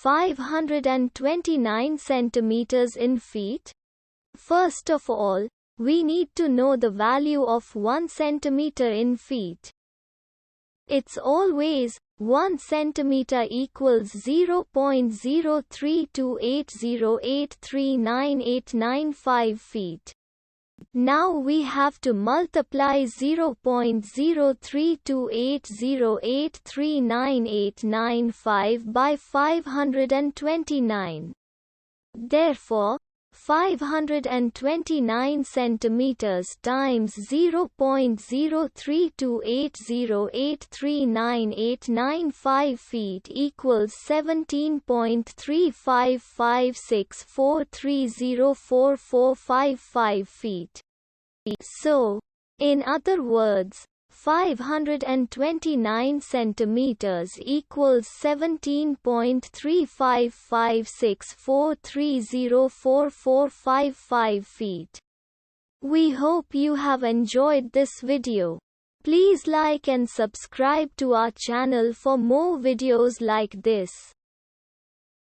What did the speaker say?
529 centimeters in feet? First of all, we need to know the value of 1 centimeter in feet. It's always 1 centimeter equals 0.03280839895 feet. Now we have to multiply 0.03280839895 by 529. Therefore, 529 centimeters times 0.03280839895 feet equals 17.3556430445 feet. So, in other words, 529 centimeters equals 17.3556430445 feet. We hope you have enjoyed this video. Please like and subscribe to our channel for more videos like this.